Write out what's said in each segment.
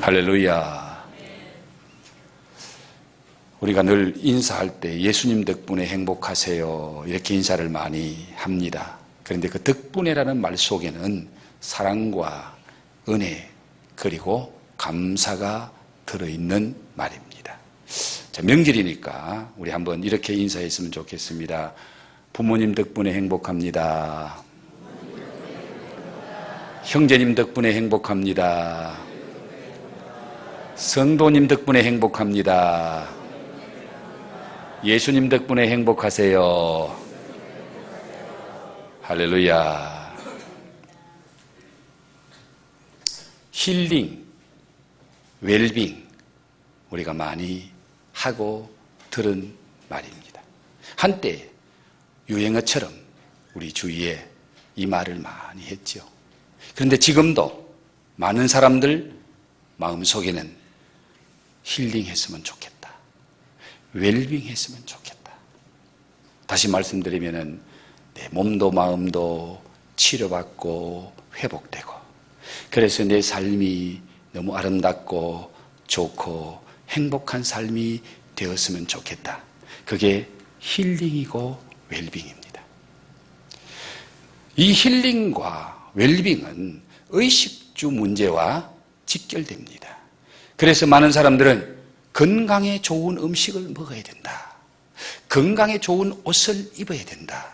할렐루야. 우리가 늘 인사할 때 예수님 덕분에 행복하세요 이렇게 인사를 많이 합니다. 그런데 그 덕분에라는 말 속에는 사랑과 은혜 그리고 감사가 들어있는 말입니다. 자, 명절이니까 우리 한번 이렇게 인사했으면 좋겠습니다. 부모님 덕분에 행복합니다. 형제님 덕분에 행복합니다. 성도님 덕분에 행복합니다. 예수님 덕분에 행복하세요. 할렐루야. 힐링, 웰빙 우리가 많이 하고 들은 말입니다. 한때 유행어처럼 우리 주위에 이 말을 많이 했죠. 그런데 지금도 많은 사람들 마음속에는 힐링했으면 좋겠다. 웰빙했으면 좋겠다. 다시 말씀드리면은 내 몸도 마음도 치료받고 회복되고 그래서 내 삶이 너무 아름답고 좋고 행복한 삶이 되었으면 좋겠다. 그게 힐링이고 웰빙입니다. 이 힐링과 웰빙은 의식주 문제와 직결됩니다. 그래서 많은 사람들은 건강에 좋은 음식을 먹어야 된다. 건강에 좋은 옷을 입어야 된다.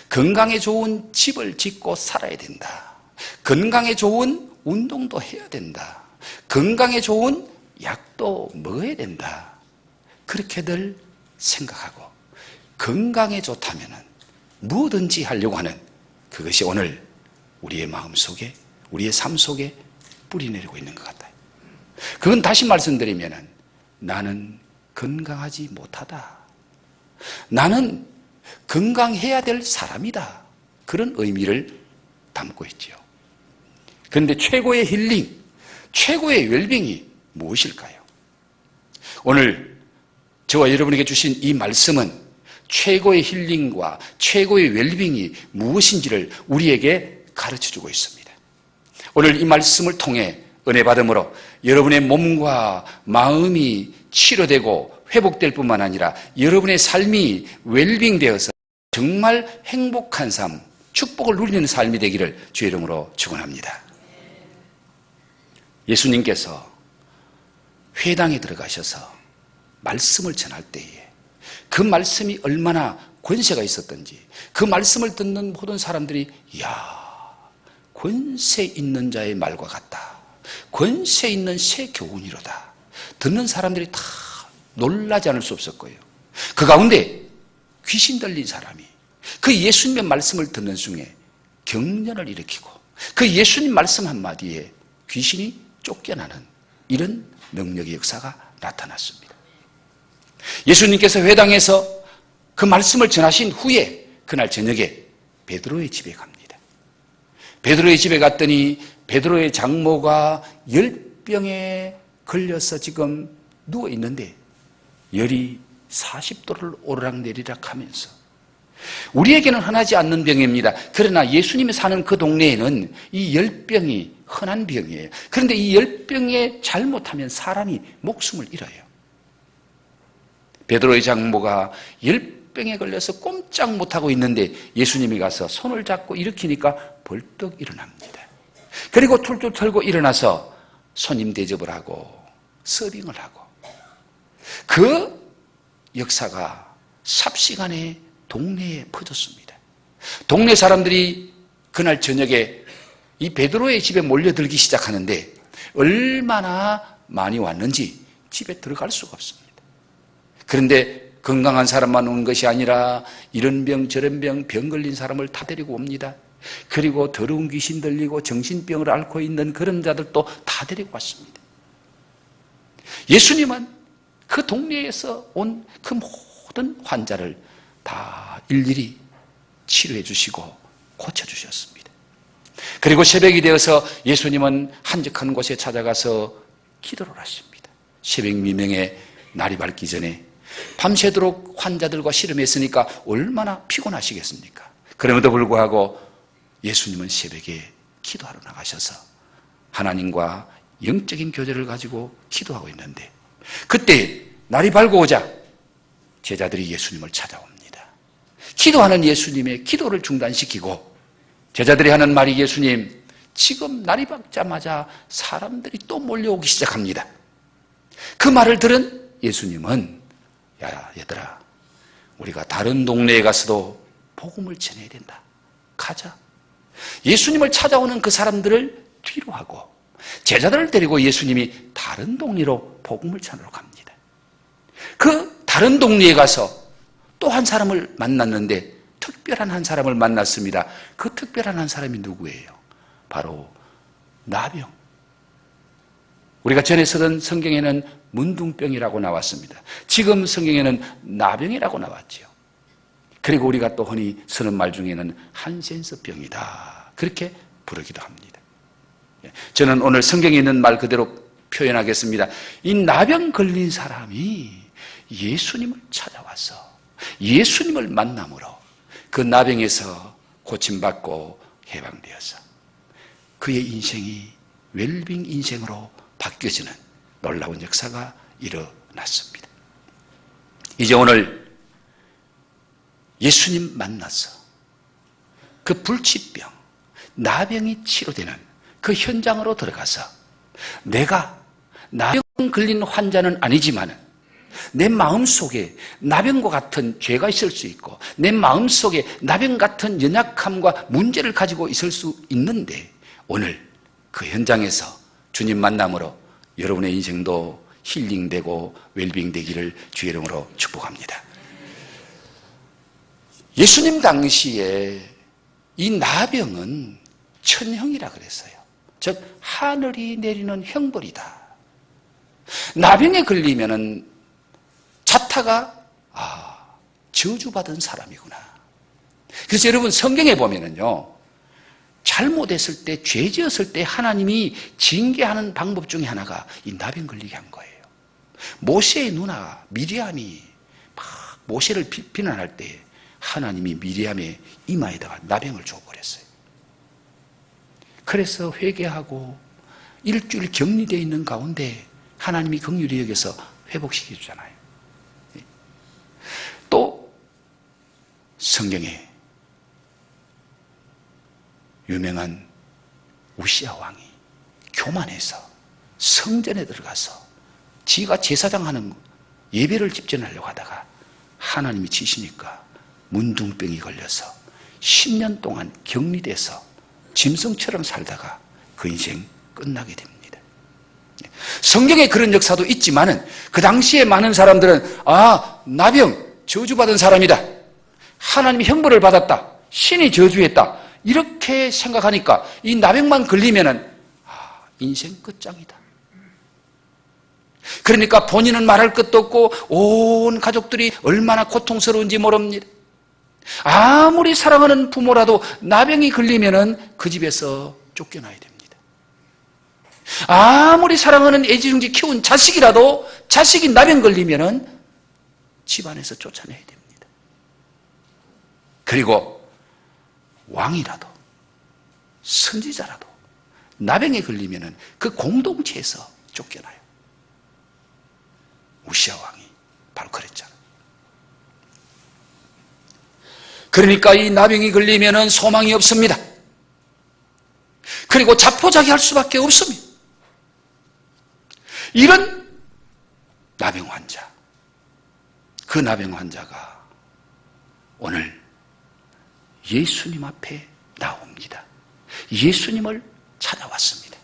건강에 좋은 집을 짓고 살아야 된다. 건강에 좋은 운동도 해야 된다. 건강에 좋은 약도 먹어야 된다. 그렇게들 생각하고 건강에 좋다면 뭐든지 하려고 하는 그것이 오늘 우리의 마음속에 우리의 삶 속에 뿌리내리고 있는 것 같아요. 그건 다시 말씀드리면 나는 건강하지 못하다. 나는 건강해야 될 사람이다. 그런 의미를 담고 있지요. 그런데 최고의 힐링, 최고의 웰빙이 무엇일까요? 오늘 저와 여러분에게 주신 이 말씀은 최고의 힐링과 최고의 웰빙이 무엇인지를 우리에게 가르쳐주고 있습니다. 오늘 이 말씀을 통해 은혜 받음으로 여러분의 몸과 마음이 치료되고 회복될 뿐만 아니라 여러분의 삶이 웰빙되어서 정말 행복한 삶, 축복을 누리는 삶이 되기를 주의 이름으로 축원합니다. 예수님께서 회당에 들어가셔서 말씀을 전할 때에 그 말씀이 얼마나 권세가 있었던지 그 말씀을 듣는 모든 사람들이 이야, 권세 있는 자의 말과 같다. 권세 있는 새 교훈이로다. 듣는 사람들이 다 놀라지 않을 수 없을 거예요. 그 가운데 귀신 들린 사람이 그 예수님의 말씀을 듣는 중에 경련을 일으키고 그 예수님 말씀 한마디에 귀신이 쫓겨나는 이런 능력의 역사가 나타났습니다. 예수님께서 회당에서 그 말씀을 전하신 후에 그날 저녁에 베드로의 집에 갑니다. 베드로의 집에 갔더니 베드로의 장모가 열병에 걸려서 지금 누워 있는데 열이 40도를 오르락내리락 하면서 우리에게는 흔하지 않는 병입니다. 그러나 예수님이 사는 그 동네에는 이 열병이 흔한 병이에요. 그런데 이 열병에 잘못하면 사람이 목숨을 잃어요. 베드로의 장모가 열병에 걸려서 꼼짝 못하고 있는데 예수님이 가서 손을 잡고 일으키니까 벌떡 일어납니다. 그리고 툴툴 털고 일어나서 손님 대접을 하고 서빙을 하고 그 역사가 삽시간에 동네에 퍼졌습니다. 동네 사람들이 그날 저녁에 이 베드로의 집에 몰려들기 시작하는데 얼마나 많이 왔는지 집에 들어갈 수가 없습니다. 그런데 건강한 사람만 온 것이 아니라 이런 병 저런 병 걸린 사람을 다 데리고 옵니다. 그리고 더러운 귀신 들리고 정신병을 앓고 있는 그런 자들도 다 데리고 왔습니다. 예수님은 그 동네에서 온 그 모든 환자를 다 일일이 치료해 주시고 고쳐주셨습니다. 그리고 새벽이 되어서 예수님은 한적한 곳에 찾아가서 기도를 하십니다. 새벽 미명에 날이 밝기 전에 밤새도록 환자들과 씨름했으니까 얼마나 피곤하시겠습니까? 그럼에도 불구하고 예수님은 새벽에 기도하러 나가셔서 하나님과 영적인 교제를 가지고 기도하고 있는데 그때 날이 밝아오자 제자들이 예수님을 찾아옵니다. 기도하는 예수님의 기도를 중단시키고 제자들이 하는 말이 예수님, 지금 날이 밝자마자 사람들이 또 몰려오기 시작합니다. 그 말을 들은 예수님은 야 얘들아, 우리가 다른 동네에 가서도 복음을 전해야 된다. 가자. 예수님을 찾아오는 그 사람들을 뒤로 하고 제자들을 데리고 예수님이 다른 동네로 복음을 전하러 갑니다. 그 다른 동네에 가서 또 한 사람을 만났는데 특별한 한 사람을 만났습니다. 그 특별한 한 사람이 누구예요? 바로 나병. 우리가 전에 쓰던 성경에는 문둥병이라고 나왔습니다. 지금 성경에는 나병이라고 나왔죠. 그리고 우리가 또 흔히 쓰는 말 중에는 한센스병이다, 그렇게 부르기도 합니다. 저는 오늘 성경에 있는 말 그대로 표현하겠습니다. 이 나병 걸린 사람이 예수님을 찾아와서 예수님을 만남으로 그 나병에서 고침받고 해방되어서 그의 인생이 웰빙 인생으로 바뀌어지는 놀라운 역사가 일어났습니다. 이제 오늘 예수님 만나서 그 불치병, 나병이 치료되는 그 현장으로 들어가서 내가 나병 걸린 환자는 아니지만 내 마음속에 나병과 같은 죄가 있을 수 있고 내 마음속에 나병 같은 연약함과 문제를 가지고 있을 수 있는데 오늘 그 현장에서 주님 만남으로 여러분의 인생도 힐링되고 웰빙되기를 주의 이름으로 축복합니다. 예수님 당시에 이 나병은 천형이라 그랬어요. 즉 하늘이 내리는 형벌이다. 나병에 걸리면은 자타가 저주받은 사람이구나. 그래서 여러분 성경에 보면은요, 잘못했을 때, 죄 지었을 때 하나님이 징계하는 방법 중에 하나가 이 나병 걸리게 한 거예요. 모세의 누나 미리암이 막 모세를 비난할 때 하나님이 미리암의 이마에다가 나병을 줘버렸어요. 그래서 회개하고 일주일 격리되어 있는 가운데 하나님이 긍휼히 여겨서 회복시켜 주잖아요. 또 성경에 유명한 우시아 왕이 교만해서 성전에 들어가서 지가 제사장하는 예배를 집전하려고 하다가 하나님이 치시니까 문둥병이 걸려서 10년 동안 격리돼서 짐승처럼 살다가 그 인생 끝나게 됩니다. 성경에 그런 역사도 있지만은 그 당시에 많은 사람들은 나병 저주받은 사람이다, 하나님이 형벌을 받았다, 신이 저주했다, 이렇게 생각하니까 이 나병만 걸리면은 인생 끝장이다. 그러니까 본인은 말할 것도 없고 온 가족들이 얼마나 고통스러운지 모릅니다. 아무리 사랑하는 부모라도 나병이 걸리면은 그 집에서 쫓겨나야 됩니다. 아무리 사랑하는 애지중지 키운 자식이라도 자식이 나병 걸리면은 집안에서 쫓아내야 됩니다. 그리고 왕이라도 선지자라도 나병에 걸리면은 그 공동체에서 쫓겨나요. 우시아 왕이 바로 그랬잖아요. 그러니까 이 나병이 걸리면은 소망이 없습니다. 그리고 자포자기할 수밖에 없습니다. 이런 나병 환자, 그 나병 환자가 오늘 예수님 앞에 나옵니다. 예수님을 찾아왔습니다.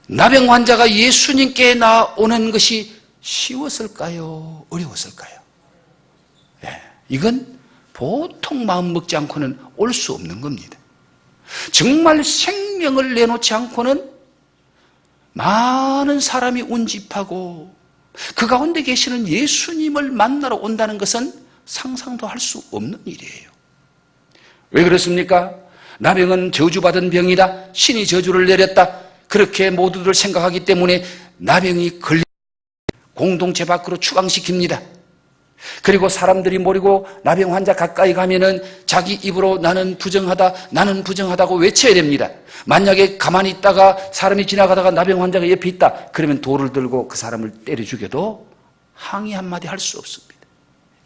나병 환자가 예수님께 나오는 것이 쉬웠을까요? 어려웠을까요? 이건 보통 마음 먹지 않고는 올 수 없는 겁니다. 정말 생명을 내놓지 않고는 많은 사람이 운집하고 그 가운데 계시는 예수님을 만나러 온다는 것은 상상도 할 수 없는 일이에요. 왜 그렇습니까? 나병은 저주받은 병이다, 신이 저주를 내렸다, 그렇게 모두들 생각하기 때문에 나병이 걸려 공동체 밖으로 추방시킵니다. 그리고 사람들이 모이고 나병 환자 가까이 가면은 자기 입으로 나는 부정하다고 외쳐야 됩니다. 만약에 가만히 있다가 사람이 지나가다가 나병 환자가 옆에 있다. 그러면 돌을 들고 그 사람을 때려 죽여도 항의 한마디 할 수 없습니다.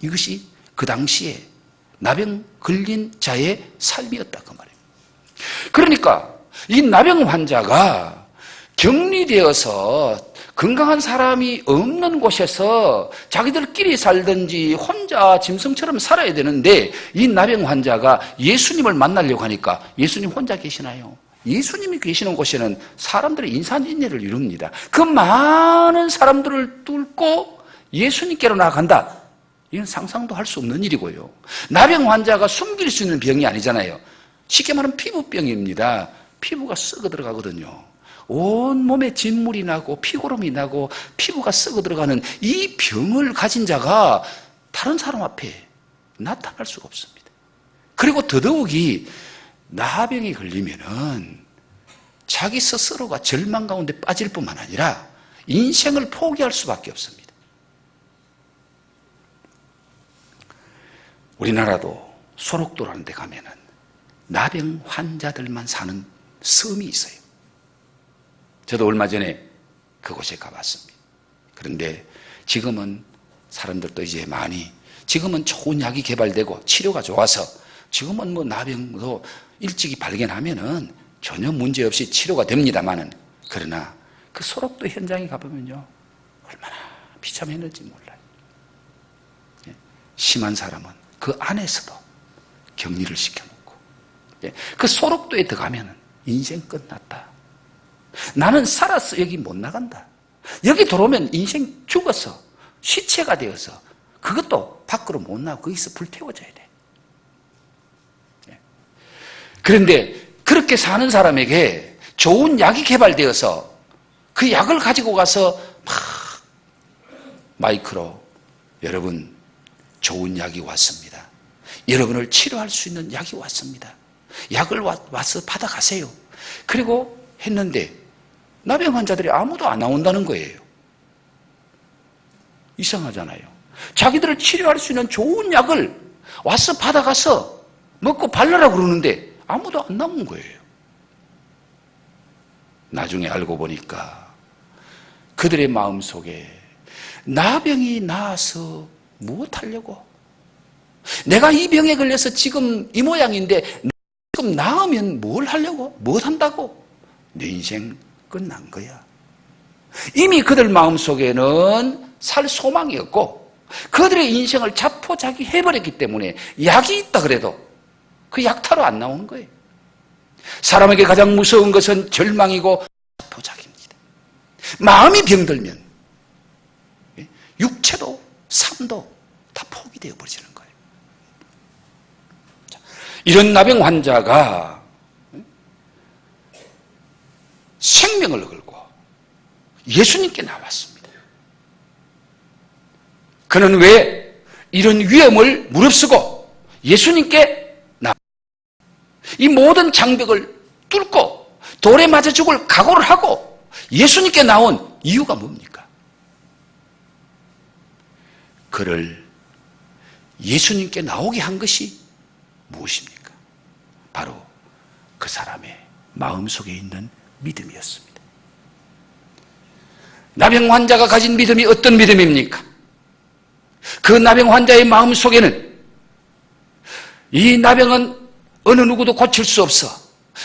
이것이 그 당시에 나병 걸린 자의 삶이었다 그 말입니다. 그러니까 이 나병 환자가 격리되어서 건강한 사람이 없는 곳에서 자기들끼리 살든지 혼자 짐승처럼 살아야 되는데 이 나병 환자가 예수님을 만나려고 하니까 예수님 혼자 계시나요? 예수님이 계시는 곳에는 사람들의 인산인해를 이룹니다. 그 많은 사람들을 뚫고 예수님께로 나아간다. 이건 상상도 할 수 없는 일이고요. 나병 환자가 숨길 수 있는 병이 아니잖아요. 쉽게 말하면 피부병입니다. 피부가 썩어 들어가거든요. 온몸에 진물이 나고 피고름이 나고 피부가 썩어 들어가는 이 병을 가진 자가 다른 사람 앞에 나타날 수가 없습니다. 그리고 더더욱이 나병이 걸리면은 자기 스스로가 절망 가운데 빠질 뿐만 아니라 인생을 포기할 수밖에 없습니다. 우리나라도 소록도라는 데 가면은 나병 환자들만 사는 섬이 있어요. 저도 얼마 전에 그곳에 가봤습니다. 그런데 지금은 사람들도 이제 많이, 지금은 좋은 약이 개발되고 치료가 좋아서 지금은 뭐 나병도 일찍이 발견하면은 전혀 문제없이 치료가 됩니다만은, 그러나 그 소록도 현장에 가보면요, 얼마나 비참했는지 몰라요. 심한 사람은 그 안에서도 격리를 시켜놓고, 그 소록도에 들어가면은 인생 끝났다. 나는 살았어. 여기 못 나간다. 여기 들어오면 인생 죽어서 시체가 되어서 그것도 밖으로 못 나가고 거기서 불태워져야 돼. 그런데 그렇게 사는 사람에게 좋은 약이 개발되어서 그 약을 가지고 가서 막 마이크로, 여러분 좋은 약이 왔습니다. 여러분을 치료할 수 있는 약이 왔습니다. 약을 와서 받아가세요. 그리고 했는데 나병 환자들이 아무도 안 나온다는 거예요. 이상하잖아요. 자기들을 치료할 수 있는 좋은 약을 와서 받아가서 먹고 바르라고 그러는데 아무도 안 나온 거예요. 나중에 알고 보니까 그들의 마음속에 나병이 나아서 무엇하려고? 내가 이 병에 걸려서 지금 이 모양인데 지금 나으면 뭘 하려고? 뭘 한다고? 내 인생 끝난 거야. 이미 그들 마음속에는 살 소망이 없고 그들의 인생을 자포자기해버렸기 때문에 약이 있다 그래도 그 약타로 안 나오는 거예요. 사람에게 가장 무서운 것은 절망이고 자포자기입니다. 마음이 병들면 육체도 삶도 다 포기되어 버리는 거예요. 이런 나병 환자가 생명을 걸고 예수님께 나왔습니다. 그는 왜 이런 위험을 무릅쓰고 예수님께 나왔습니다. 이 모든 장벽을 뚫고 돌에 맞아 죽을 각오를 하고 예수님께 나온 이유가 뭡니까? 그를 예수님께 나오게 한 것이 무엇입니까? 바로 그 사람의 마음속에 있는 믿음이었습니다. 나병 환자가 가진 믿음이 어떤 믿음입니까? 그 나병 환자의 마음속에는 이 나병은 어느 누구도 고칠 수 없어.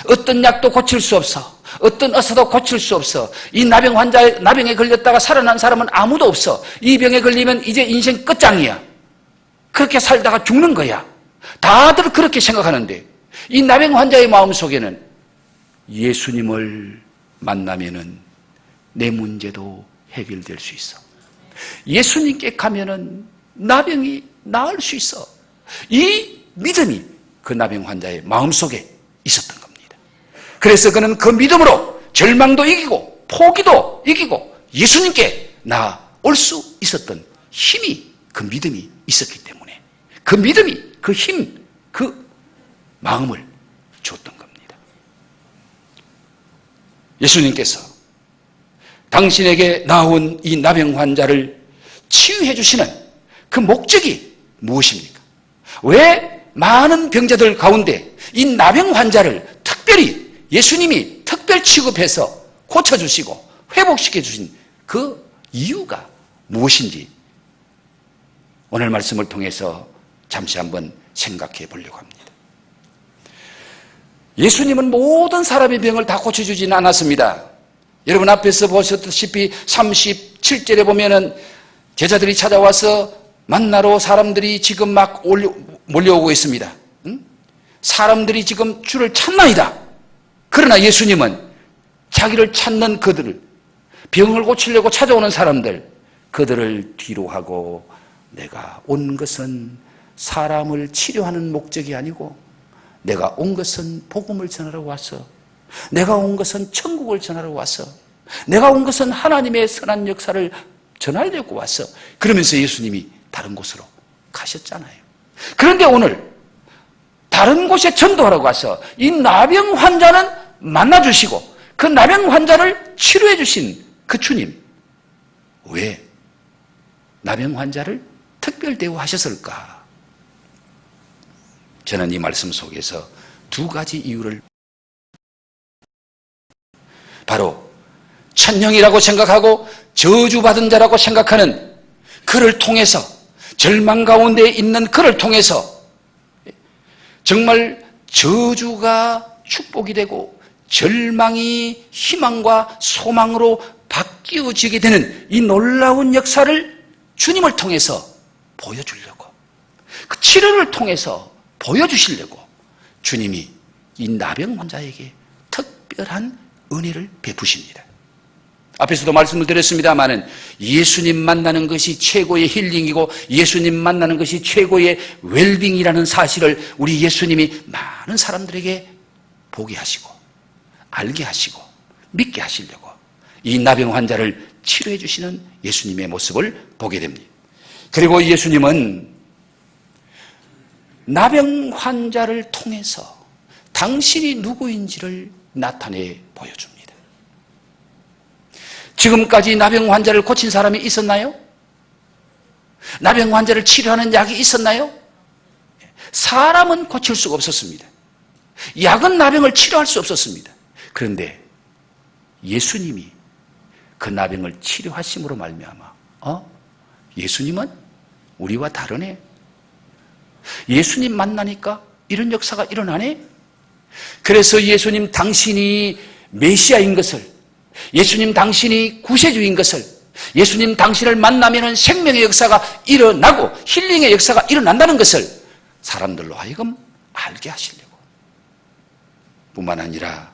어떤 약도 고칠 수 없어. 어떤 의사도 고칠 수 없어. 이 나병에 걸렸다가 살아난 사람은 아무도 없어. 이 병에 걸리면 이제 인생 끝장이야. 그렇게 살다가 죽는 거야. 다들 그렇게 생각하는데 이 나병 환자의 마음속에는 예수님을 만나면은 내 문제도 해결될 수 있어. 예수님께 가면은 나병이 나을 수 있어. 이 믿음이 그 나병 환자의 마음속에 있었던 겁니다. 그래서 그는 그 믿음으로 절망도 이기고 포기도 이기고 예수님께 나올 수 있었던 힘이, 그 믿음이 있었기 때문에 그 믿음이, 그 힘, 그 마음을 줬던 겁니다. 예수님께서 당신에게 나온 이 나병 환자를 치유해 주시는 그 목적이 무엇입니까? 왜 많은 병자들 가운데 이 나병 환자를 특별히 예수님이 특별 취급해서 고쳐주시고 회복시켜 주신 그 이유가 무엇인지 오늘 말씀을 통해서 잠시 한번 생각해 보려고 합니다. 예수님은 모든 사람의 병을 다 고쳐주지는 않았습니다. 여러분 앞에서 보셨다시피 37절에 보면은 제자들이 찾아와서 만나러 사람들이 지금 막 몰려오고 있습니다. 사람들이 지금 주를 찾나이다. 그러나 예수님은 자기를 찾는 그들을, 병을 고치려고 찾아오는 사람들, 그들을 뒤로 하고 내가 온 것은 사람을 치료하는 목적이 아니고 내가 온 것은 복음을 전하러 왔어. 내가 온 것은 천국을 전하러 왔어. 내가 온 것은 하나님의 선한 역사를 전하려고 왔어. 그러면서 예수님이 다른 곳으로 가셨잖아요. 그런데 오늘 다른 곳에 전도하러 가서 이 나병 환자는 만나주시고 그 나병 환자를 치료해 주신 그 주님, 왜 나병 환자를 특별 대우하셨을까? 저는 이 말씀 속에서 두 가지 이유를, 바로 천형이라고 생각하고 저주받은 자라고 생각하는 그를 통해서, 절망 가운데 있는 그를 통해서 정말 저주가 축복이 되고 절망이 희망과 소망으로 바뀌어지게 되는 이 놀라운 역사를 주님을 통해서 보여주려고, 그 치료를 통해서 보여주시려고 주님이 이 나병 환자에게 특별한 은혜를 베푸십니다. 앞에서도 말씀을 드렸습니다마는 예수님 만나는 것이 최고의 힐링이고 예수님 만나는 것이 최고의 웰빙이라는 사실을 우리 예수님이 많은 사람들에게 보게 하시고 알게 하시고 믿게 하시려고 이 나병 환자를 치료해 주시는 예수님의 모습을 보게 됩니다. 그리고 예수님은 나병 환자를 통해서 당신이 누구인지를 나타내 보여줍니다. 지금까지 나병 환자를 고친 사람이 있었나요? 나병 환자를 치료하는 약이 있었나요? 사람은 고칠 수가 없었습니다. 약은 나병을 치료할 수 없었습니다. 그런데 예수님이 그 나병을 치료하심으로 말미암아 예수님은 우리와 다르네. 예수님 만나니까 이런 역사가 일어나네. 그래서 예수님 당신이 메시아인 것을, 예수님 당신이 구세주인 것을, 예수님 당신을 만나면 생명의 역사가 일어나고 힐링의 역사가 일어난다는 것을 사람들로 하여금 알게 하시려고, 뿐만 아니라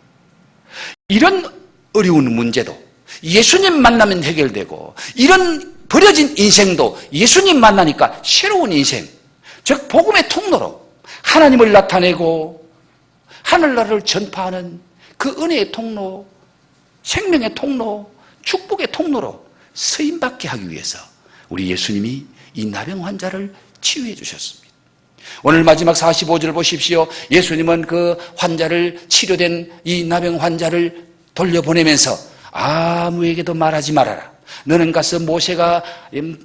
이런 어려운 문제도 예수님 만나면 해결되고 이런 버려진 인생도 예수님 만나니까 새로운 인생, 즉 복음의 통로로 하나님을 나타내고 하늘나라를 전파하는 그 은혜의 통로, 생명의 통로, 축복의 통로로 쓰임받게 하기 위해서 우리 예수님이 이 나병 환자를 치유해 주셨습니다. 오늘 마지막 45절 보십시오. 예수님은 그 환자를, 치료된 이 나병 환자를 돌려보내면서 아무에게도 말하지 말아라. 너는 가서 모세가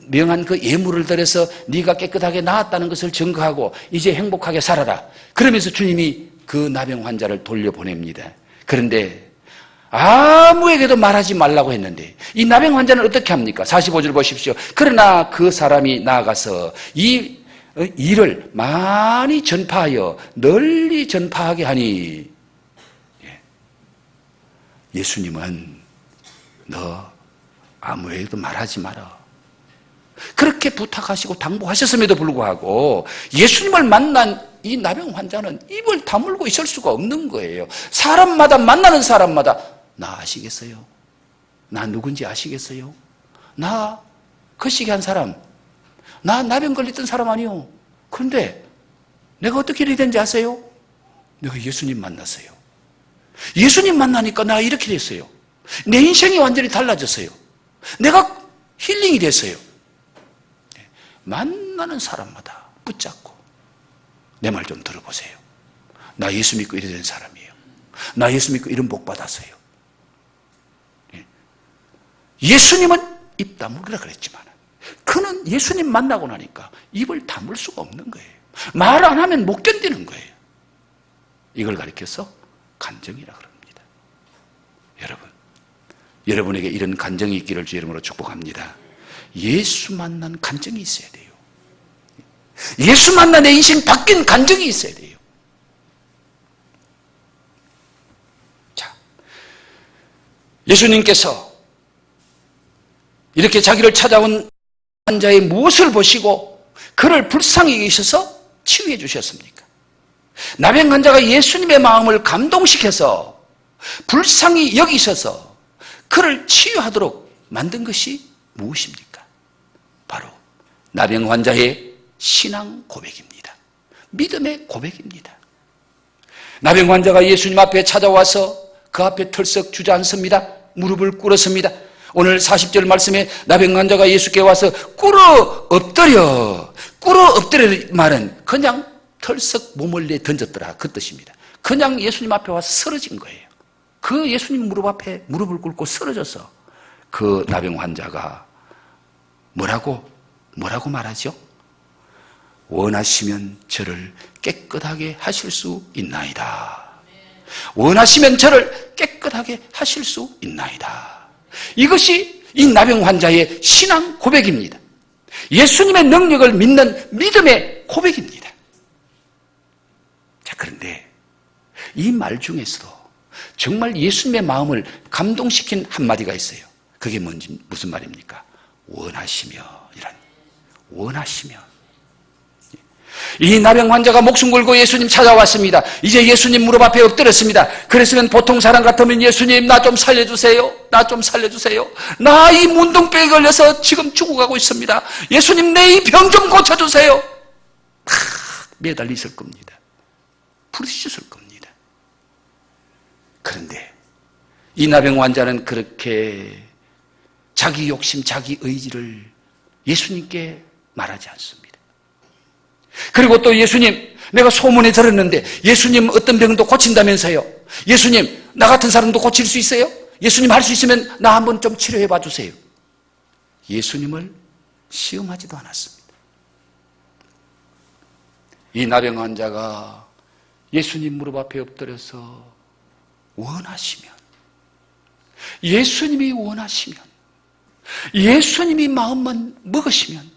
명한 그 예물을 드려서 네가 깨끗하게 나았다는 것을 증거하고 이제 행복하게 살아라. 그러면서 주님이 그 나병 환자를 돌려보냅니다. 그런데 아무에게도 말하지 말라고 했는데 이 나병 환자는 어떻게 합니까? 45절 보십시오. 그러나 그 사람이 나아가서 이 일을 많이 전파하여 널리 전파하게 하니, 예수님은 너 아무에게도 말하지 마라. 그렇게 부탁하시고 당부하셨음에도 불구하고 예수님을 만난 이 나병 환자는 입을 다물고 있을 수가 없는 거예요. 사람마다, 만나는 사람마다 나 아시겠어요? 나 누군지 아시겠어요? 나 거시기 한 사람, 나 나병 걸렸던 사람 아니요. 그런데 내가 어떻게 이렇게 된지 아세요? 내가 예수님 만났어요. 예수님 만나니까 나 이렇게 됐어요. 내 인생이 완전히 달라졌어요. 내가 힐링이 됐어요. 만나는 사람마다 붙잡고 내 말 좀 들어보세요. 나 예수 믿고 이래 된 사람이에요. 나 예수 믿고 이런 복 받았어요. 예수님은 입 다물으라 그랬지만 그 그는 예수님 만나고 나니까 입을 다물 수가 없는 거예요. 말 안 하면 못 견디는 거예요. 이걸 가리켜서 간증이라 그럽니다. 여러분, 여러분에게 이런 간증이 있기를 주의 이름으로 축복합니다. 예수 만난 간증이 있어야 돼요. 예수 만나 내 인생 바뀐 간증이 있어야 돼요. 자, 예수님께서 이렇게 자기를 찾아온 환자의 무엇을 보시고 그를 불쌍히 여기셔서 치유해 주셨습니까? 나병 환자가 예수님의 마음을 감동시켜서 불쌍히 여기셔서 그를 치유하도록 만든 것이 무엇입니까? 바로 나병 환자의 신앙 고백입니다. 믿음의 고백입니다. 나병 환자가 예수님 앞에 찾아와서 그 앞에 털썩 주저앉습니다. 무릎을 꿇었습니다. 오늘 40절 말씀에 나병 환자가 예수께 와서 꿇어 엎드려 말은 그냥 털썩 몸을 내 던졌더라 그 뜻입니다. 그냥 예수님 앞에 와서 쓰러진 거예요. 그 예수님 무릎 앞에 무릎을 꿇고 쓰러져서 그 나병 환자가 뭐라고 말하죠? 원하시면 저를 깨끗하게 하실 수 있나이다. 원하시면 저를 깨끗하게 하실 수 있나이다. 이것이 이 나병 환자의 신앙 고백입니다. 예수님의 능력을 믿는 믿음의 고백입니다. 자, 그런데 이 말 중에서도 정말 예수님의 마음을 감동시킨 한마디가 있어요. 그게 무슨 말입니까? 원하시면. 이 나병 환자가 목숨 걸고 예수님 찾아왔습니다. 이제 예수님 무릎 앞에 엎드렸습니다. 그랬으면 보통 사람 같으면 예수님 나 좀 살려주세요. 나 이 문둥병에 걸려서 지금 죽어가고 있습니다. 예수님 내 이 병 좀 고쳐주세요. 막 매달려 있을 겁니다. 부르짖을 겁니다. 그런데 이 나병 환자는 그렇게 자기 욕심, 자기 의지를 예수님께 말하지 않습니다. 그리고 또 예수님, 내가 소문에 들었는데 예수님 어떤 병도 고친다면서요. 예수님, 나 같은 사람도 고칠 수 있어요? 예수님 할 수 있으면 나 한번 좀 치료해 봐 주세요. 예수님을 시험하지도 않았습니다. 이 나병 환자가 예수님 무릎 앞에 엎드려서 원하시면, 예수님이 원하시면, 예수님이 마음만 먹으시면,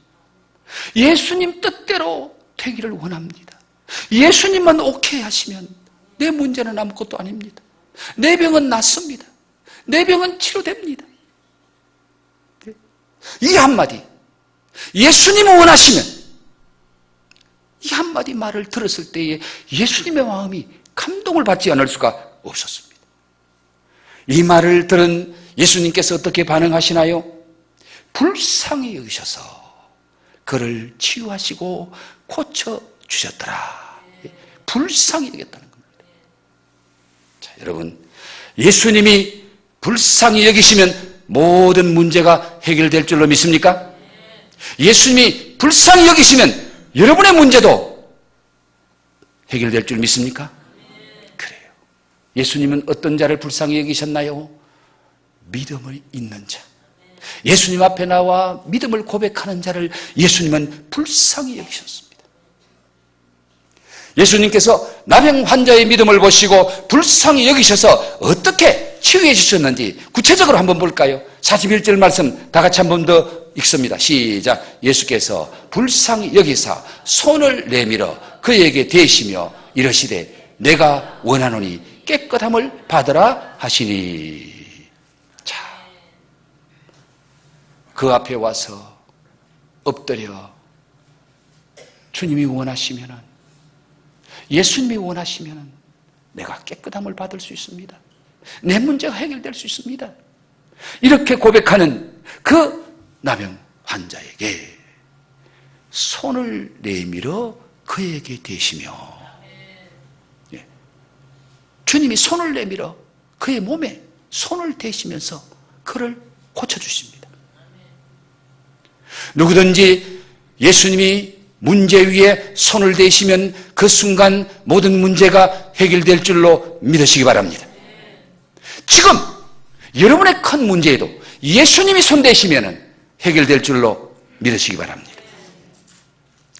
예수님 뜻대로 되기를 원합니다. 예수님만 오케이 하시면 내 문제는 아무것도 아닙니다. 내 병은 낫습니다. 내 병은 치료됩니다. 이 한마디, 예수님 원하시면, 이 한마디 말을 들었을 때에 예수님의 마음이 감동을 받지 않을 수가 없었습니다. 이 말을 들은 예수님께서 어떻게 반응하시나요? 불쌍히 여기셔서 그를 치유하시고 고쳐주셨더라. 불쌍히 여겼다는 겁니다. 자, 여러분, 예수님이 불쌍히 여기시면 모든 문제가 해결될 줄로 믿습니까? 예수님이 불쌍히 여기시면 여러분의 문제도 해결될 줄 믿습니까? 그래요. 예수님은 어떤 자를 불쌍히 여기셨나요? 믿음을 있는 자. 예수님 앞에 나와 믿음을 고백하는 자를 예수님은 불쌍히 여기셨습니다. 예수님께서 나병 환자의 믿음을 보시고 불쌍히 여기셔서 어떻게 치유해 주셨는지 구체적으로 한번 볼까요? 41절 말씀 다 같이 한 번 더 읽습니다. 시작. 예수께서 불쌍히 여기사 손을 내밀어 그에게 대시며 이러시되 내가 원하노니 깨끗함을 받으라 하시니. 자, 그 앞에 와서 엎드려 주님이 원하시면은, 예수님이 원하시면은 내가 깨끗함을 받을 수 있습니다. 내 문제가 해결될 수 있습니다. 이렇게 고백하는 그 나병 환자에게 손을 내밀어 그에게 대시며, 주님이 손을 내밀어 그의 몸에 손을 대시면서 그를 고쳐주십니다. 누구든지 예수님이 문제 위에 손을 대시면 그 순간 모든 문제가 해결될 줄로 믿으시기 바랍니다. 지금 여러분의 큰 문제에도 예수님이 손 대시면 해결될 줄로 믿으시기 바랍니다.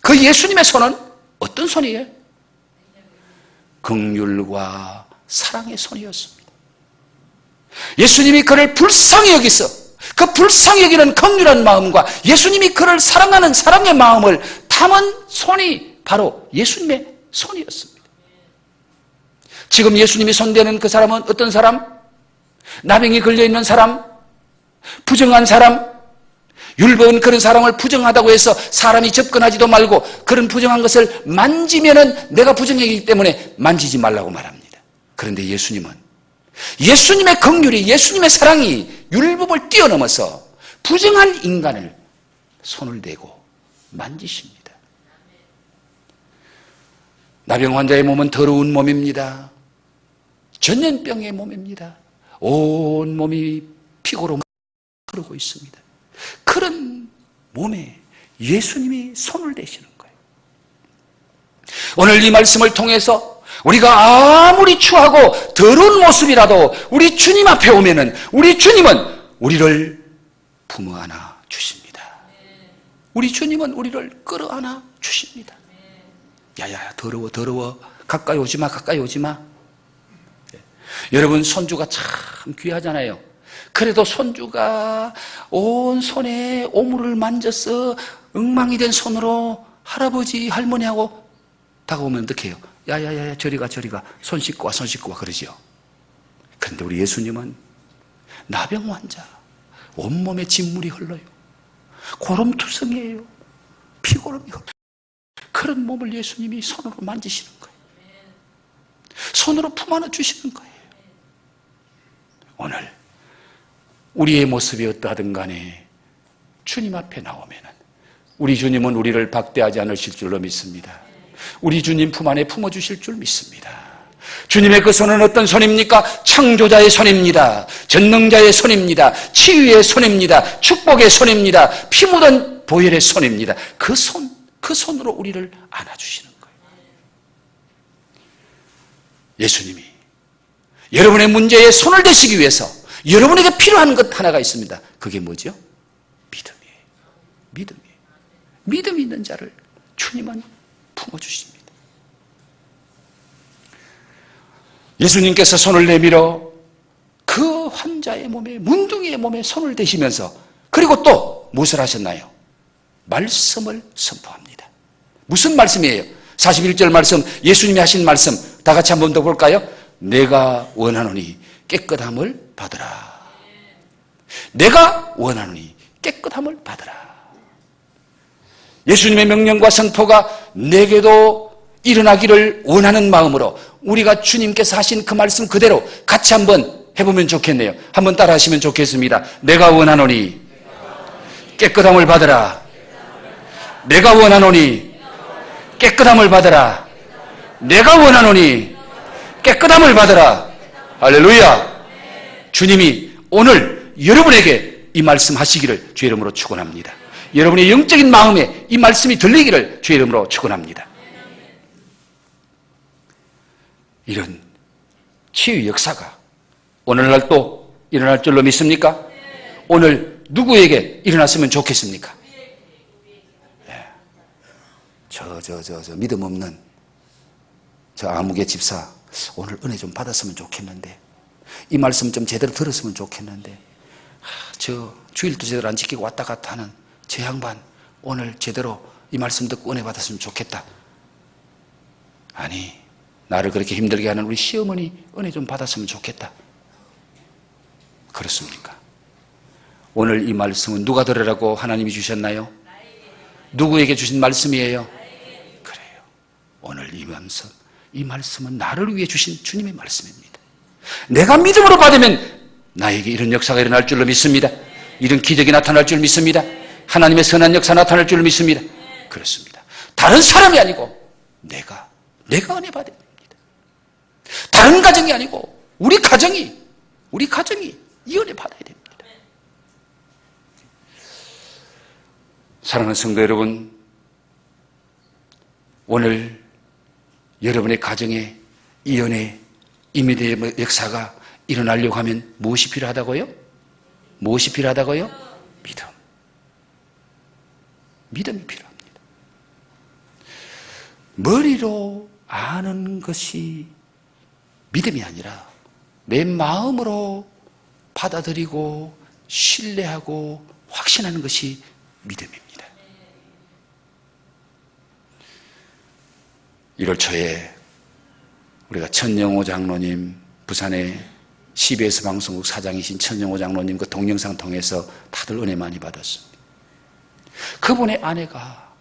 그 예수님의 손은 어떤 손이에요? 긍휼과 사랑의 손이었습니다. 예수님이 그를 불쌍히 여기서 그 불쌍히 여기는 긍휼한 마음과 예수님이 그를 사랑하는 사랑의 마음을 담은 손이 바로 예수님의 손이었습니다. 지금 예수님이 손대는 그 사람은 어떤 사람? 나병이 걸려있는 사람, 부정한 사람, 율법은 그런 사람을 부정하다고 해서 사람이 접근하지도 말고 그런 부정한 것을 만지면은 내가 부정이기 때문에 만지지 말라고 말합니다. 그런데 예수님은 예수님의 긍휼이, 예수님의 사랑이 율법을 뛰어넘어서 부정한 인간을 손을 대고 만지십니다. 나병 환자의 몸은 더러운 몸입니다. 전염병의 몸입니다. 온 몸이 피고로 흐르고 있습니다. 그런 몸에 예수님이 손을 대시는 거예요. 오늘 이 말씀을 통해서 우리가 아무리 추하고 더러운 모습이라도 우리 주님 앞에 오면은 우리 주님은 우리를 품어 안아 주십니다. 우리 주님은 우리를 끌어 안아 주십니다. 야야 더러워 가까이 오지 마. 여러분 손주가 참 귀하잖아요. 그래도 손주가 온 손에 오물을 만져서 엉망이 된 손으로 할아버지 할머니하고 다가오면 어떡해요? 야야야 저리 가 손 씻고 와 그러지요. 그런데 우리 예수님은 나병 환자 온몸에 진물이 흘러요. 고름투성이에요. 피고름이 흘러요. 그런 몸을 예수님이 손으로 만지시는 거예요. 손으로 품안아 주시는 거예요. 오늘 우리의 모습이 어떠하든 간에 주님 앞에 나오면 우리 주님은 우리를 박대하지 않으실 줄로 믿습니다. 우리 주님 품 안에 품어주실 줄 믿습니다. 주님의 그 손은 어떤 손입니까? 창조자의 손입니다. 전능자의 손입니다. 치유의 손입니다. 축복의 손입니다. 피 묻은 보혈의 손입니다. 그 손으로 우리를 안아주시는 거예요. 예수님이 여러분의 문제에 손을 대시기 위해서 여러분에게 필요한 것 하나가 있습니다. 그게 뭐죠? 믿음이에요. 믿음이 있는 자를 주님은 품어주십니다. 예수님께서 손을 내밀어 그 환자의 몸에, 문둥이의 몸에 손을 대시면서 그리고 또 무엇을 하셨나요? 말씀을 선포합니다. 무슨 말씀이에요? 41절 말씀, 예수님이 하신 말씀 다 같이 한번 더 볼까요? 내가 원하노니 깨끗함을 받으라. 내가 원하노니 깨끗함을 받으라. 예수님의 명령과 선포가 내게도 일어나기를 원하는 마음으로 우리가 주님께서 하신 그 말씀 그대로 같이 한번 해보면 좋겠네요. 한번 따라 하시면 좋겠습니다. 내가 원하노니 깨끗함을 받으라. 내가 원하노니 깨끗함을 받으라. 내가 원하노니 깨끗함을 받으라. 할렐루야. 주님이 오늘 여러분에게 이 말씀 하시기를 주의 이름으로 축원합니다. 여러분의 영적인 마음에 이 말씀이 들리기를 주의 이름으로 축원합니다. 이런 치유 역사가 오늘날 또 일어날 줄로 믿습니까? 오늘 누구에게 일어났으면 좋겠습니까? 저 믿음 없는 저 아무개 집사 오늘 은혜 좀 받았으면 좋겠는데 이 말씀 좀 제대로 들었으면 좋겠는데 저 주일도 제대로 안 지키고 왔다 갔다 하는 제 양반 오늘 제대로 이 말씀 듣고 은혜 받았으면 좋겠다. 아니 나를 그렇게 힘들게 하는 우리 시어머니 은혜 좀 받았으면 좋겠다. 그렇습니까? 오늘 이 말씀은 누가 들으라고 하나님이 주셨나요? 누구에게 주신 말씀이에요? 그래요. 오늘 이 말씀은 나를 위해 주신 주님의 말씀입니다. 내가 믿음으로 받으면 나에게 이런 역사가 일어날 줄로 믿습니다. 이런 기적이 나타날 줄 믿습니다. 하나님의 선한 역사 나타날 줄로 믿습니다. 그렇습니다. 다른 사람이 아니고 내가 은혜 받아야 됩니다. 다른 가정이 아니고 우리 가정이 이 은혜 받아야 됩니다. 사랑하는 성도 여러분, 오늘 여러분의 가정에 이 은혜, 이 믿음의 역사가 일어나려고 하면 무엇이 필요하다고요? 무엇이 필요하다고요? 믿음. 믿음이 필요합니다. 머리로 아는 것이 믿음이 아니라 내 마음으로 받아들이고 신뢰하고 확신하는 것이 믿음입니다. 1월 초에 우리가 천영호 장로님, 부산의 CBS 방송국 사장이신 천영호 장로님 그 동영상 통해서 다들 은혜 많이 받았습니다. 그분의 아내가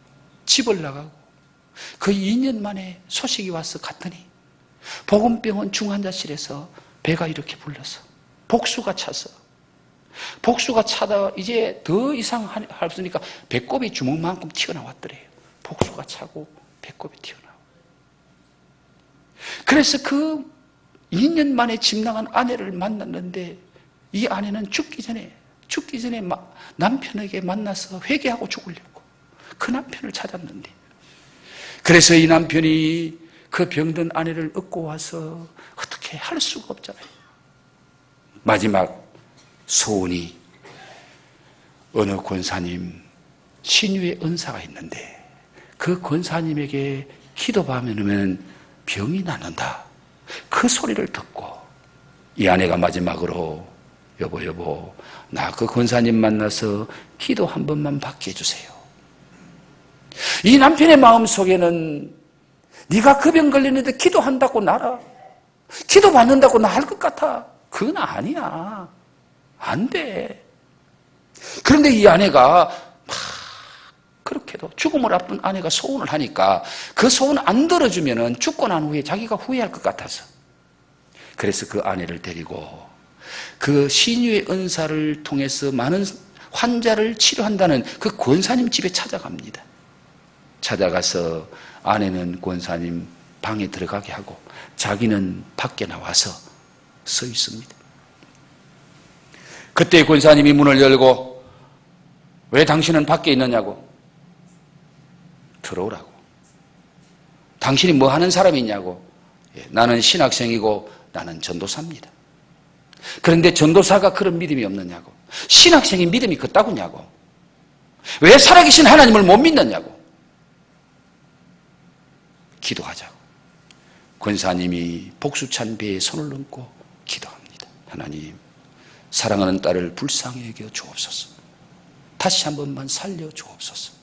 집을 나가고 그 2년 만에 소식이 와서 갔더니 보건병원 중환자실에서 배가 이렇게 불러서 복수가 차다 이제 더 이상 할 수 없으니까 배꼽이 주먹만큼 튀어나왔더래요. 복수가 차고 배꼽이 튀어나와. 그래서 그 2년 만에 집 나간 아내를 만났는데 이 아내는 죽기 전에 남편에게 만나서 회개하고 죽으려고 그 남편을 찾았는데, 그래서 이 남편이 그 병든 아내를 얻고 와서 어떻게 할 수가 없잖아요. 마지막 소원이 어느 권사님 신유의 은사가 있는데 그 권사님에게 기도하면 병이 낫는다. 그 소리를 듣고 이 아내가 마지막으로 여보 나 그 권사님 만나서 기도 한 번만 받게 해주세요. 이 남편의 마음속에는 네가 그 병 걸리는데 기도한다고 나라, 기도 받는다고 나 할 것 같아. 그건 아니야. 안 돼. 그런데 이 아내가 그렇게도 죽음을 앞둔 아내가 소원을 하니까 그 소원 안 들어주면은 죽고 난 후에 자기가 후회할 것 같아서, 그래서 그 아내를 데리고 그 신유의 은사를 통해서 많은 환자를 치료한다는 그 권사님 집에 찾아갑니다. 찾아가서 아내는 권사님 방에 들어가게 하고 자기는 밖에 나와서 서 있습니다. 그때 권사님이 문을 열고 왜 당신은 밖에 있느냐고, 들어오라고. 당신이 뭐 하는 사람이냐고. 나는 신학생이고 나는 전도사입니다. 그런데 전도사가 그런 믿음이 없느냐고. 신학생이 믿음이 그따구냐고. 왜 살아계신 하나님을 못 믿느냐고. 기도하자고. 권사님이 복수찬 배에 손을 얹고 기도합니다. 하나님, 사랑하는 딸을 불쌍히 여겨 주옵소서. 다시 한 번만 살려 주옵소서.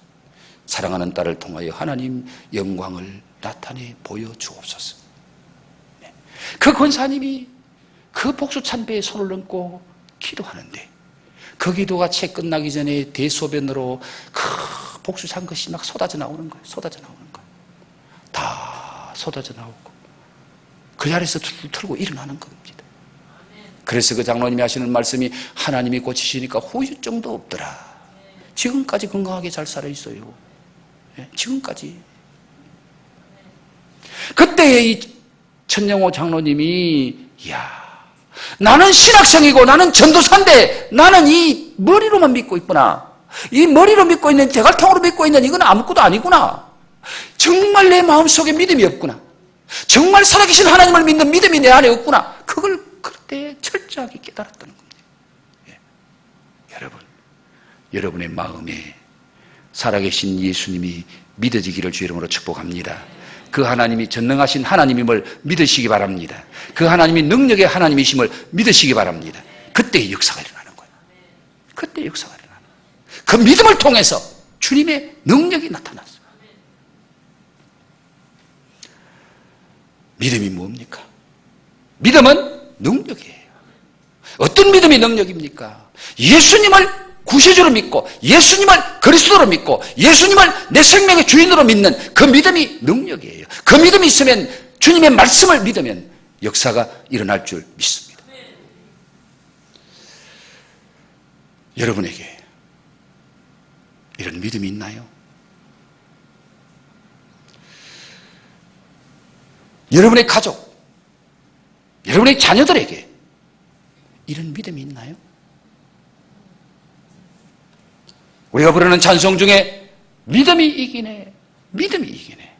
사랑하는 딸을 통하여 하나님 영광을 나타내 보여 주옵소서. 그 권사님이 그 복수찬 배에 손을 얹고 기도하는데 그 기도가 채 끝나기 전에 대소변으로 그 복수찬 것이 막 쏟아져 나오는 거예요. 다 쏟아져 나오고 그 자리에서 툴툴 일어나는 겁니다. 그래서 그 장로님이 하시는 말씀이 하나님이 고치시니까 후유증도 없더라. 지금까지 건강하게 잘 살아 있어요. 지금까지. 그때 이 천영호 장로님이 나는 신학생이고 나는 전도사인데 나는 이 머리로만 믿고 있구나. 이 머리로 믿고 있는, 대갈통으로 믿고 있는 이건 아무것도 아니구나. 정말 내 마음속에 믿음이 없구나. 정말 살아계신 하나님을 믿는 믿음이 내 안에 없구나. 그걸 그때 철저하게 깨달았다는 겁니다. 여러분의 마음에 살아계신 예수님이 믿어지기를 주 이름으로 축복합니다. 그 하나님이 전능하신 하나님임을 믿으시기 바랍니다. 그 하나님이 능력의 하나님이심을 믿으시기 바랍니다. 그때 역사가 일어나는 거예요. 그때 역사가 일어나는 거예요. 그 믿음을 통해서 주님의 능력이 나타났어요. 믿음이 뭡니까? 믿음은 능력이에요. 어떤 믿음이 능력입니까? 예수님을 구세주로 믿고 예수님을 그리스도로 믿고 예수님을 내 생명의 주인으로 믿는 그 믿음이 능력이에요. 그 믿음이 있으면, 주님의 말씀을 믿으면 역사가 일어날 줄 믿습니다. 여러분에게 이런 믿음이 있나요? 여러분의 가족, 여러분의 자녀들에게 이런 믿음이 있나요? 우리가 부르는 찬송 중에 믿음이 이기네, 믿음이 이기네.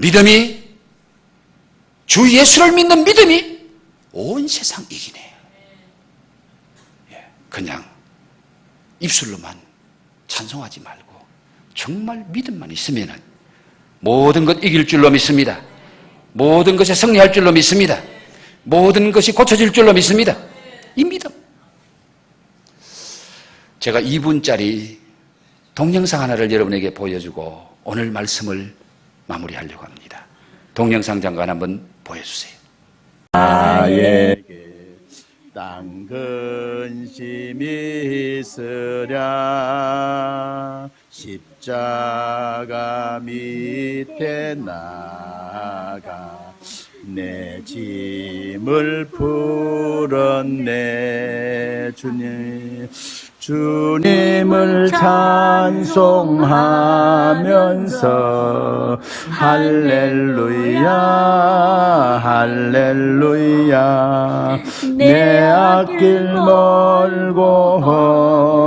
믿음이, 주 예수를 믿는 믿음이 온 세상 이기네. 그냥 입술로만 찬송하지 말고 정말 믿음만 있으면 모든 것 이길 줄로 믿습니다. 모든 것에 승리할 줄로 믿습니다. 모든 것이 고쳐질 줄로 믿습니다. 이 믿음. 제가 2분짜리 동영상 하나를 여러분에게 보여주고 오늘 말씀을 마무리하려고 합니다. 동영상 잠깐 한번 보여주세요. 나에게 땅 근심이 있으랴 십자가 밑에 나가 내 짐을 풀었네. 주님을 찬송하면서 할렐루야 할렐루야 내 앞길 멀고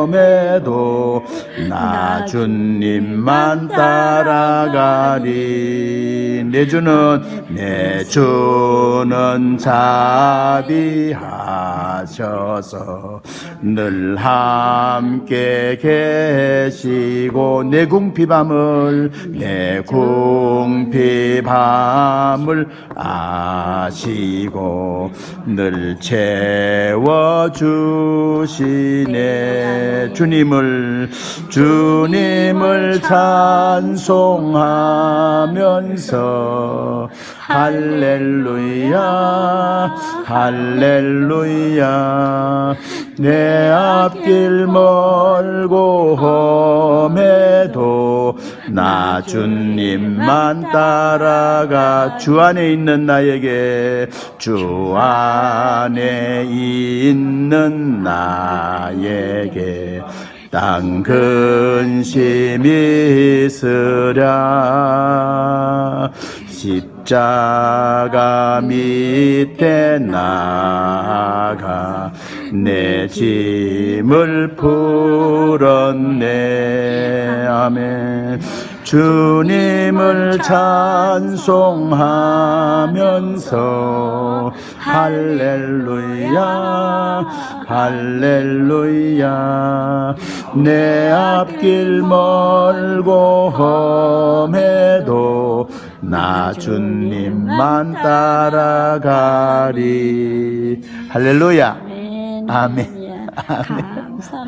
험해도 나 주님만 따라가리. 내 주는 자비하셔서 늘 함께 계시고 내 궁핍함을 아시고 늘 채워주시네. 주님을 찬송하면서 할렐루야 할렐루야 내 앞길 멀고 험해도 나 주님만 따라가. 주 안에 있는 나에게 주 안에 있는 나에게 땅 근심이 있으랴 십자가 밑에 나가 내 짐을 풀었네. 아멘. 주님을 찬송하면서 할렐루야 할렐루야 내 앞길 멀고 험해도 나 주님만 따라가리. 할렐루야. 아멘. 아멘.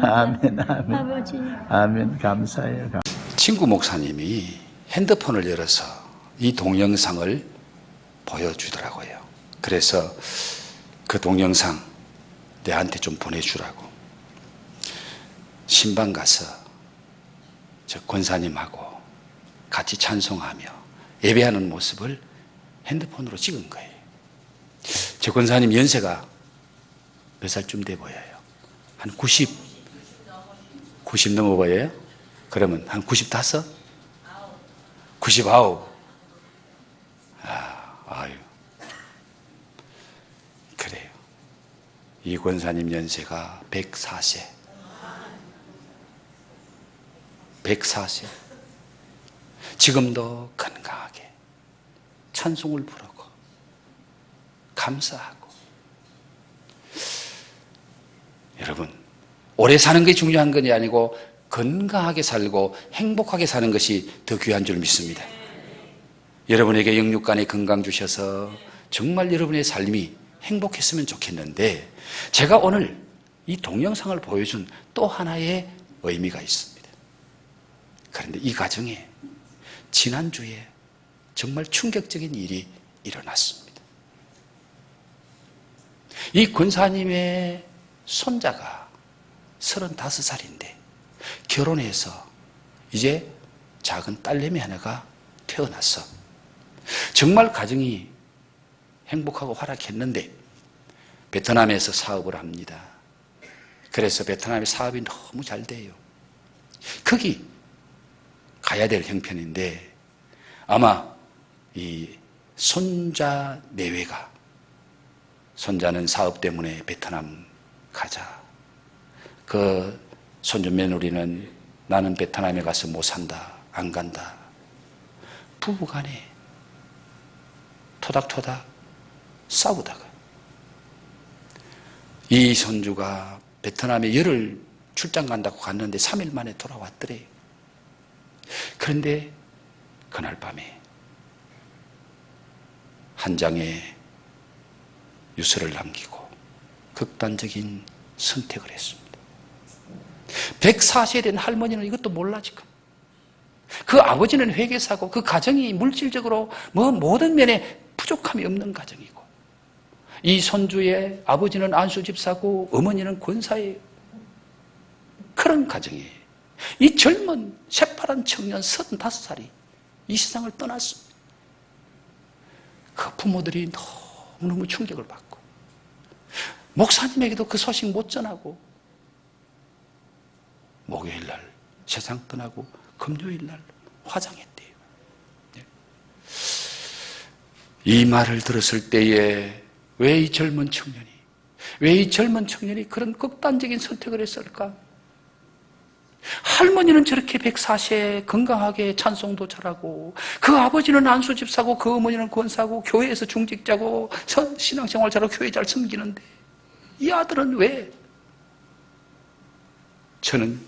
아멘. 아멘. 아멘. 감사해요. 친구 목사님이 핸드폰을 열어서 이 동영상을 보여주더라고요. 그래서 그 동영상 내한테 좀 보내주라고. 신방 가서 저 권사님하고 같이 찬송하며 예배하는 모습을 핸드폰으로 찍은 거예요. 저 권사님 연세가 몇 살쯤 돼 보여요? 한 90 넘어 보여요? 그러면 한 95? 99. 아유. 그래요. 이 권사님 연세가 104세. 104세. 지금도 건강하게 찬송을 부르고 감사하고. 여러분, 오래 사는 게 중요한 것이 아니고 건강하게 살고 행복하게 사는 것이 더 귀한 줄 믿습니다. 여러분에게 영육간에 건강 주셔서 정말 여러분의 삶이 행복했으면 좋겠는데, 제가 오늘 이 동영상을 보여준 또 하나의 의미가 있습니다. 그런데 이 가정에 지난주에 정말 충격적인 일이 일어났습니다. 이 권사님의 손자가 35살인데 결혼해서 이제 작은 딸내미 하나가 태어났어. 정말 가정이 행복하고 활약했는데 베트남에서 사업을 합니다. 그래서 베트남의 사업이 너무 잘 돼요. 거기 가야 될 형편인데 아마 이 손자 내외가, 손자는 사업 때문에 베트남 가자, 그 손주 며느리는 나는 베트남에 가서 못 산다, 안 간다. 부부간에 토닥토닥 싸우다가 이 손주가 베트남에 열흘 출장 간다고 갔는데 3일 만에 돌아왔더래요. 그런데 그날 밤에 한 장의 유서를 남기고 극단적인 선택을 했습니다. 104세 된 할머니는 이것도 몰라 지금. 그 아버지는 회계사고 그 가정이 물질적으로 모든 면에 부족함이 없는 가정이고 이 손주의 아버지는 안수집사고 어머니는 권사예요. 그런 가정이에요. 이 젊은 새파란 청년 35살이 이 세상을 떠났습니다. 그 부모들이 너무너무 충격을 받고 목사님에게도 그 소식 못 전하고 목요일날 세상 떠나고 금요일날 화장했대요. 이 말을 들었을 때에 왜 이 젊은 청년이 그런 극단적인 선택을 했을까? 할머니는 저렇게 104세 건강하게 찬송도 잘하고 그 아버지는 안수집사고 그 어머니는 권사고 교회에서 중직자고 신앙생활 잘하고 교회 잘 섬기는데 이 아들은 왜? 저는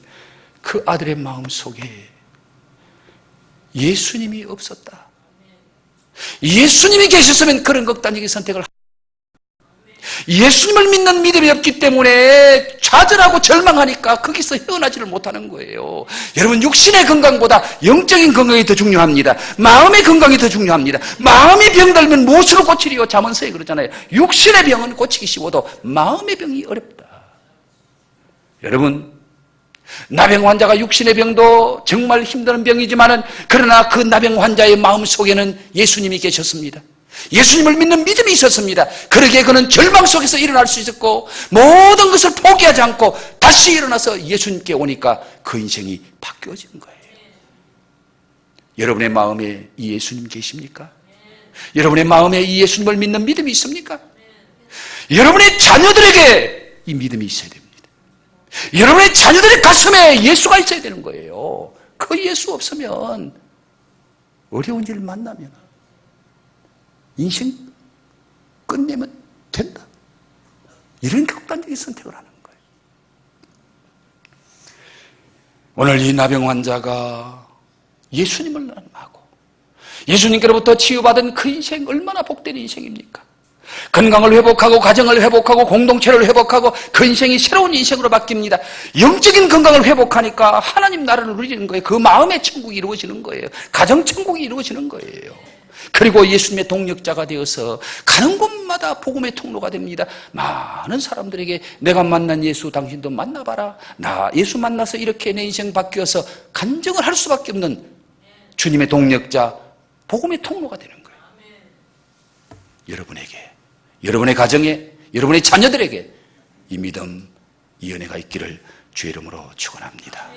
그 아들의 마음속에 예수님이 없었다. 예수님이 계셨으면 그런 극단적인 선택을 예수님을 믿는 믿음이 없기 때문에 좌절하고 절망하니까 거기서 헤어나지를 못하는 거예요. 여러분, 육신의 건강보다 영적인 건강이 더 중요합니다. 마음의 건강이 더 중요합니다. 마음이 병들면 무엇으로 고치리요? 잠언서에 그러잖아요. 육신의 병은 고치기 쉬워도 마음의 병이 어렵다. 여러분, 나병 환자가 육신의 병도 정말 힘든 병이지만은 그러나 그 나병 환자의 마음 속에는 예수님이 계셨습니다. 예수님을 믿는 믿음이 있었습니다. 그러기에 그는 절망 속에서 일어날 수 있었고 모든 것을 포기하지 않고 다시 일어나서 예수님께 오니까 그 인생이 바뀌어진 거예요. 여러분의 마음에 이 예수님 계십니까? 여러분의 마음에 이 예수님을 믿는 믿음이 있습니까? 여러분의 자녀들에게 이 믿음이 있어야 됩니다. 여러분의 자녀들의 가슴에 예수가 있어야 되는 거예요. 그 예수 없으면 어려운 일 만나면 인생 끝내면 된다. 이런 극단적인 선택을 하는 거예요. 오늘 이 나병 환자가 예수님을 만나고 예수님께로부터 치유받은 그 인생 얼마나 복된 인생입니까? 건강을 회복하고 가정을 회복하고 공동체를 회복하고 그 인생이 새로운 인생으로 바뀝니다. 영적인 건강을 회복하니까 하나님 나라를 누리는 거예요. 그 마음의 천국이 이루어지는 거예요. 가정 천국이 이루어지는 거예요. 그리고 예수님의 동력자가 되어서 가는 곳마다 복음의 통로가 됩니다. 많은 사람들에게 내가 만난 예수 당신도 만나봐라. 나 예수 만나서 이렇게 내 인생 바뀌어서 간증을 할 수밖에 없는 주님의 동력자 복음의 통로가 되는 거예요. 여러분에게, 여러분의 가정에, 여러분의 자녀들에게 이 믿음, 이 은혜가 있기를 주의 이름으로 축원합니다.